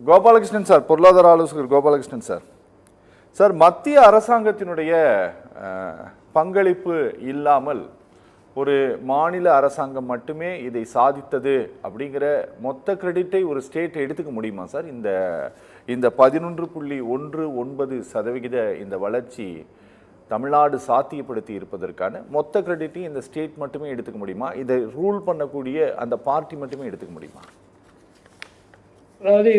Gopalakrishnan sir, பொருளாதார ஆலோசகர் Gopalakrishnan sir. Sir, மத்திய அரசாங்கத்தினுடைய பங்களிப்பு இல்லாமல் ஒரு மாநில அரசாங்கம் மட்டுமே இதை சாதித்தது அப்படிங்கிற மொத்த கிரெடிட்டை ஒரு ஸ்டேட் எடுத்துக்க முடியுமா சார்? இந்த 11.19% இந்த வளர்ச்சி தமிழ்நாடு சாத்தியப்படுத்தி இருப்பதற்கான மொத்த கிரெடிட்டையும் இந்த ஸ்டேட் மட்டுமே எடுத்துக்க முடியுமா? இதை ரூல் பண்ணக்கூடிய அந்த பார்ட்டி மட்டுமே எடுத்துக்க முடியுமா? அதாவது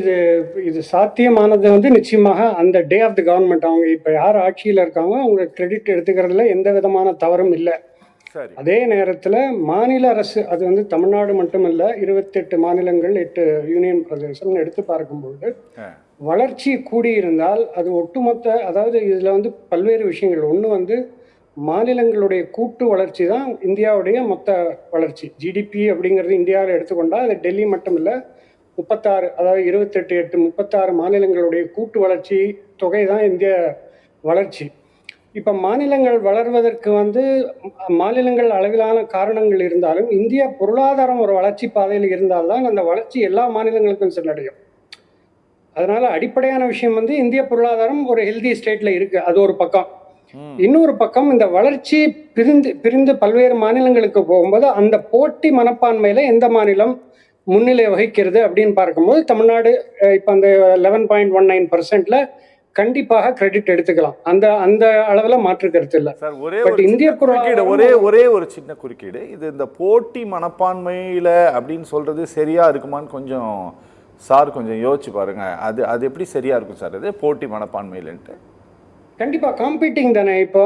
இது சாத்தியமானது வந்து நிச்சயமாக அந்த டே ஆஃப் தி கவர்மெண்ட், அவங்க இப்போ யார் ஆட்சியில் இருக்காங்க அவங்க கிரெடிட் எடுத்துக்கிறதுல எந்த விதமான தவறும் இல்லை. அதே நேரத்தில் மாநில அரசு, அது வந்து தமிழ்நாடு மட்டுமல்ல, 28 மாநிலங்கள் 8 யூனியன் பிரதேசம் எடுத்து பார்க்கும்போது வளர்ச்சி கூடியிருந்தால் அது ஒட்டுமொத்த, அதாவது இதில் வந்து பல்வேறு விஷயங்கள். ஒன்று வந்து மாநிலங்களுடைய கூட்டு வளர்ச்சி தான் இந்தியாவுடைய மொத்த வளர்ச்சி. ஜிடிபி அப்படிங்கிறது இந்தியாவில் எடுத்துக்கொண்டால் அது டெல்லி மட்டும் இல்லை, 36, அதாவது 28, 36 மாநிலங்களுடைய கூட்டு வளர்ச்சி தொகை தான் இந்திய வளர்ச்சி. இப்போ மாநிலங்கள் வளர்வதற்கு வந்து மாநிலங்கள் அளவிலான காரணங்கள் இருந்தாலும் இந்திய பொருளாதாரம் ஒரு வளர்ச்சி பாதையில் இருந்தால்தான் அந்த வளர்ச்சி எல்லா மாநிலங்களுக்கும் சென்றடையும். அதனால அடிப்படையான விஷயம் வந்து இந்திய பொருளாதாரம் ஒரு ஹெல்தி ஸ்டேட்ல இருக்கு, அது ஒரு பக்கம். இன்னொரு பக்கம் இந்த வளர்ச்சி பிரிந்து பல்வேறு மாநிலங்களுக்கு போகும்போது அந்த போட்டி மனப்பான்மையில எந்த மாநிலம் முன்னிலை வகிக்கிறது அப்படின்னு பார்க்கும்போது தமிழ்நாடு இப்போ அந்த 11.19%ல கண்டிப்பாக கிரெடிட் எடுத்துக்கலாம். அந்த அளவுல மாற்று கருத்து இல்லை சார். இந்திய குறுக்கீடு ஒரே ஒரு சின்ன குறுக்கீடு, இது இந்த போட்டி மனப்பான்மையில அப்படின்னு சொல்றது சரியா இருக்குமான்னு கொஞ்சம் சார் கொஞ்சம் யோசிச்சு பாருங்க. அது எப்படி சரியா இருக்கும் சார்? இது போட்டி மனப்பான்மையிலன்ட்டு கண்டிப்பா காம்பீட்டிங் தானே. இப்போ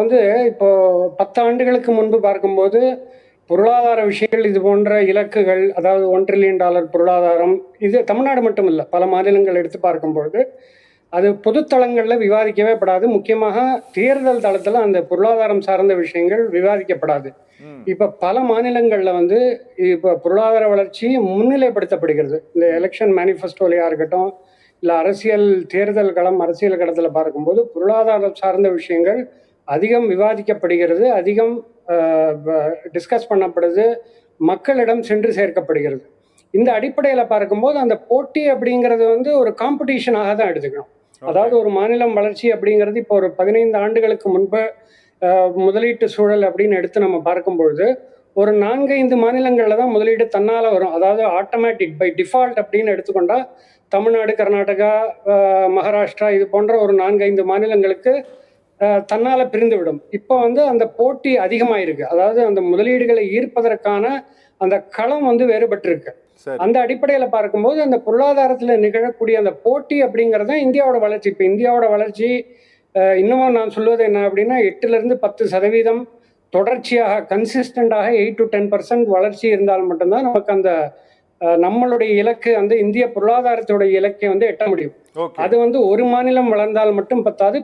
10 ஆண்டுகளுக்கு முன்பு பார்க்கும்போது பொருளாதார விஷயங்கள், இது போன்ற இலக்குகள், அதாவது $1 trillion பொருளாதாரம், இது தமிழ்நாடு மட்டும் இல்லை, பல மாநிலங்கள் எடுத்து பார்க்கும்பொழுது அது பொதுத்தளங்களில் விவாதிக்கவே படாது. முக்கியமாக தேர்தல் தளத்தில் அந்த பொருளாதாரம் சார்ந்த விஷயங்கள் விவாதிக்கப்படாது. இப்போ பல மாநிலங்களில் வந்து இப்போ பொருளாதார வளர்ச்சி முன்னிலைப்படுத்தப்படுகிறது. இந்த எலெக்ஷன் மேனிஃபெஸ்டோலையாக இருக்கட்டும், இல்லை அரசியல் தேர்தல் களம், அரசியல் களத்தில் பார்க்கும்போது பொருளாதாரம் சார்ந்த விஷயங்கள் அதிகம் விவாதிக்கப்படுகிறது, அதிகம் டிஸ்கஸ் பண்ணப்படுது, மக்களிடம் சென்று சேர்க்கப்படுகிறது. இந்த அடிப்படையில் பார்க்கும்போது அந்த போட்டி அப்படிங்கிறது வந்து ஒரு காம்படிஷனாக தான் எடுத்துக்கணும். அதாவது ஒரு மாநிலம் வளர்ச்சி அப்படிங்கிறது இப்போ ஒரு 15 ஆண்டுகளுக்கு முன்பு முதலீட்டு சூழல் அப்படின்னு எடுத்து நம்ம பார்க்கும்பொழுது ஒரு 4-5 மாநிலங்களில் தான் முதலீடு தன்னால் வரும். அதாவது ஆட்டோமேட்டிக் பை டிஃபால்ட் அப்படின்னு எடுத்துக்கொண்டா தமிழ்நாடு, கர்நாடகா, மகாராஷ்டிரா, இது போன்ற ஒரு 4-5 மாநிலங்களுக்கு தன்னால் பிரிந்து விடும். இப்போ வந்து அந்த போட்டி அதிகமாயிருக்கு. அதாவது அந்த முதலீடுகளை ஈர்ப்பதற்கான அந்த களம் வந்து வேறுபட்டிருக்கு. அந்த அடிப்படையில் பார்க்கும்போது அந்த பொருளாதாரத்தில் நிகழக்கூடிய அந்த போட்டி அப்படிங்கிறது இந்தியாவோட வளர்ச்சி. இப்போ இந்தியாவோட வளர்ச்சி இன்னமும் நான் சொல்வது என்ன அப்படின்னா 8-10% தொடர்ச்சியாக கன்சிஸ்டண்டாக 8-10% வளர்ச்சி இருந்தால் மட்டும்தான் நமக்கு அந்த நம்மளுடைய இலக்கு, அந்த இந்திய பொருளாதாரத்தோட இலக்கை வந்து எட்ட முடியும். அது வந்து ஒரு மாநிலம் வளர்ந்தால் மட்டும் பத்தாது,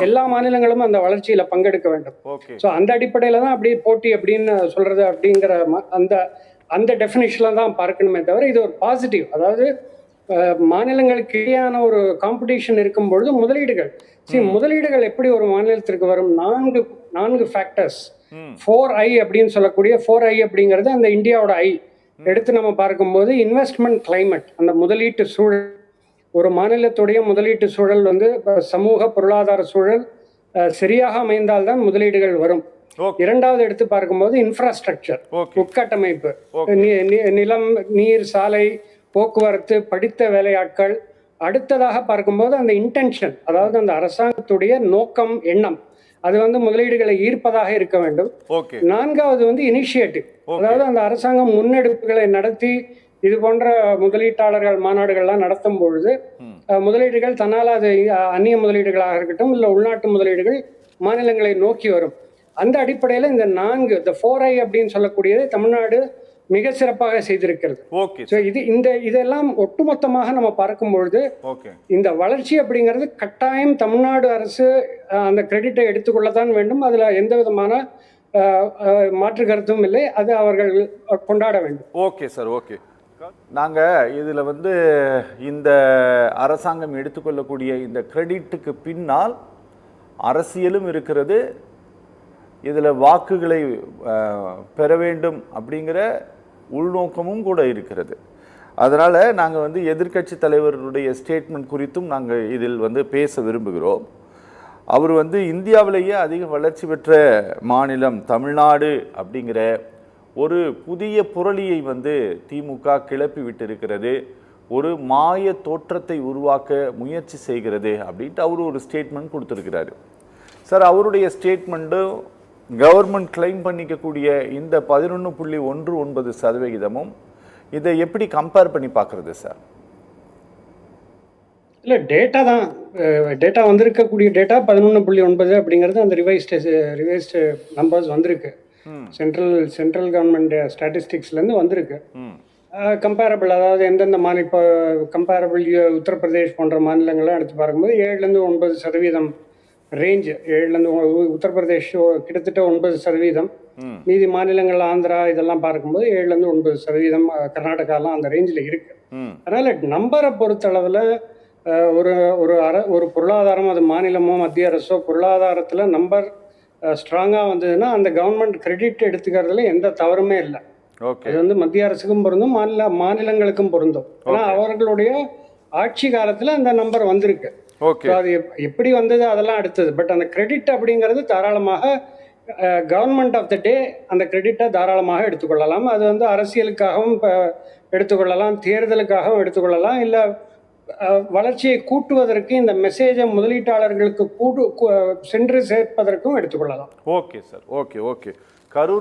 எல்லா மாநிலங்களும் அந்த வளர்ச்சியில பங்கெடுக்க வேண்டும். ஸோ அந்த அடிப்படையில தான் அப்படி போட்டி அப்படின்னு சொல்றது அப்படிங்கிற அந்த டெஃபினிஷன்ல தான் பார்க்கணுமே தவிர இது ஒரு பாசிட்டிவ். அதாவது மாநிலங்களுக்கு இடையான ஒரு காம்படிஷன் இருக்கும் பொழுது முதலீடுகள் எப்படி ஒரு மாநிலத்திற்கு வரும்? 4 ஃபேக்டர்ஸ், 4I அப்படின்னு சொல்லக்கூடிய 4I அப்படிங்கிறது அந்த இந்தியாவோட ஐ எடுத்து நம்ம பார்க்கும்போது இன்வெஸ்ட்மெண்ட் கிளைமேட், அந்த முதலீட்டு சூழல், ஒரு மாநிலத்துடைய முதலீட்டு சூழல் வந்து சமூக பொருளாதார சூழல் சரியாக அமைந்தால்தான் முதலீடுகள் வரும். இரண்டாவது எடுத்து பார்க்கும்போது இன்ஃப்ராஸ்ட்ரக்சர், உட்கட்டமைப்பு, நிலம், நீர், சாலை, போக்குவரத்து, படித்த வேலையாட்கள். அடுத்ததாக பார்க்கும்போது அந்த இன்டென்ஷன், அதாவது அந்த அரசாங்கத்துடைய நோக்கம், எண்ணம், அது வந்து முதலீடுகளை ஈர்ப்பதாக இருக்க வேண்டும். நான்காவது வந்து இனிஷியேட்டிவ், அதாவது அந்த அரசாங்கம் முன்னெடுப்புகளை நடத்தி இது போன்ற முதலீட்டாளர்கள் மாநாடுகள்லாம் நடத்தும் பொழுது முதலீடுகள் தன்னால், அது அந்நிய முதலீடுகளாக இருக்கட்டும் இல்லை உள்நாட்டு முதலீடுகள் மாநிலங்களை நோக்கி வரும். அந்த அடிப்படையில் இந்த 4I அப்படின்னு சொல்லக்கூடியது தமிழ்நாடு மிக சிறப்பாக செய்திருக்கிறது. இதெல்லாம் ஒட்டுமொத்தமாக நம்ம பார்க்கும் பொழுது இந்த வளர்ச்சி அப்படிங்கிறது கட்டாயம் தமிழ்நாடு அரசு அந்த கிரெடிட்டை எடுத்துக்கொள்ளத்தான் வேண்டும். அதுல எந்த விதமான மாற்று கருத்தும் இல்லை, அது அவர்கள் கொண்டாட வேண்டும். Okay sir, okay. நாங்கள் இதில் வந்து இந்த அரசாங்கம் எடுத்துக்கொள்ளக்கூடிய இந்த கிரெடிட்டுக்கு பின்னால் அரசியலும் இருக்கிறது, இதில் வாக்குகளை பெற வேண்டும் அப்படிங்கிற உள்நோக்கமும் கூட இருக்கிறது. அதனால் நாங்கள் வந்து எதிர்க்கட்சி தலைவருடைய ஸ்டேட்மெண்ட் குறித்தும் நாங்கள் இதில் வந்து பேச விரும்புகிறோம். அவர் வந்து இந்தியாவிலேயே அதிக வளர்ச்சி பெற்ற மாநிலம் தமிழ்நாடு அப்படிங்கிற ஒரு புதிய புரளியை வந்து திமுக கிளப்பி விட்டிருக்கிறது, ஒரு மாய தோற்றத்தை உருவாக்க முயற்சி செய்கிறது அப்படின்ட்டு அவர் ஒரு ஸ்டேட்மெண்ட் கொடுத்துருக்கிறாரு. சார், அவருடைய ஸ்டேட்மெண்ட்டும் கவர்மெண்ட் கிளைம் பண்ணிக்கக்கூடிய இந்த 11.19% இதை எப்படி கம்பேர் பண்ணி பார்க்குறது சார்? இல்லை, டேட்டா தான். டேட்டா வந்திருக்கக்கூடிய டேட்டா 11.9 அப்படிங்கிறது அந்த ரிவைஸ்டு நம்பர்ஸ் வந்திருக்கு. சென்ட்ரல் கவர்மெண்ட் ஸ்டாட்டிஸ்டிக்ஸ்லேருந்து வந்திருக்கு. கம்பேரபிள், அதாவது எந்தெந்த மாநில இப்போ கம்பேரபிள் உத்தரப்பிரதேஷ் போன்ற மாநிலங்கள்லாம் எடுத்து பார்க்கும்போது 7-9% ரேஞ்சு. 7 உத்தரப்பிரதேஷ் கிட்டத்தட்ட 9%. மீதி மாநிலங்கள் ஆந்திரா இதெல்லாம் பார்க்கும்போது 7-9%, கர்நாடகாலாம் அந்த ரேஞ்சில் இருக்கு. அதனால நம்பரை பொறுத்தளவில் ஒரு பொருளாதாரம், அது மாநிலமோ மத்திய அரசோ, பொருளாதாரத்தில் நம்பர் ஸ்ட்ராங்காக வந்ததுன்னா அந்த கவர்மெண்ட் கிரெடிட் எடுத்துக்கிறதுல எந்த தவறுமே இல்லை. அது வந்து மத்திய அரசுக்கும் பொருந்தும், மாநிலங்களுக்கும் பொருந்தும். ஆனால் அவர்களுடைய ஆட்சி காலத்தில் அந்த நம்பர் வந்திருக்கு. அது எப்படி வந்தது அதெல்லாம் அடுத்தது. பட் அந்த கிரெடிட் அப்படிங்கிறது தாராளமாக கவர்மெண்ட் ஆஃப் த டே அந்த கிரெடிட்டை தாராளமாக எடுத்துக்கொள்ளலாம். அது வந்து அரசியலுக்காகவும் எடுத்துக்கொள்ளலாம், தேர்தலுக்காகவும் எடுத்துக்கொள்ளலாம், இல்லை வளர்ச்சியை கூட்டுவதற்கு இந்த மெசேஜை முதலீட்டாளர்களுக்கு சென்று சேர்ப்பதற்கும் எடுத்துக்கொள்ளலாம். Okay sir, okay. கரூர்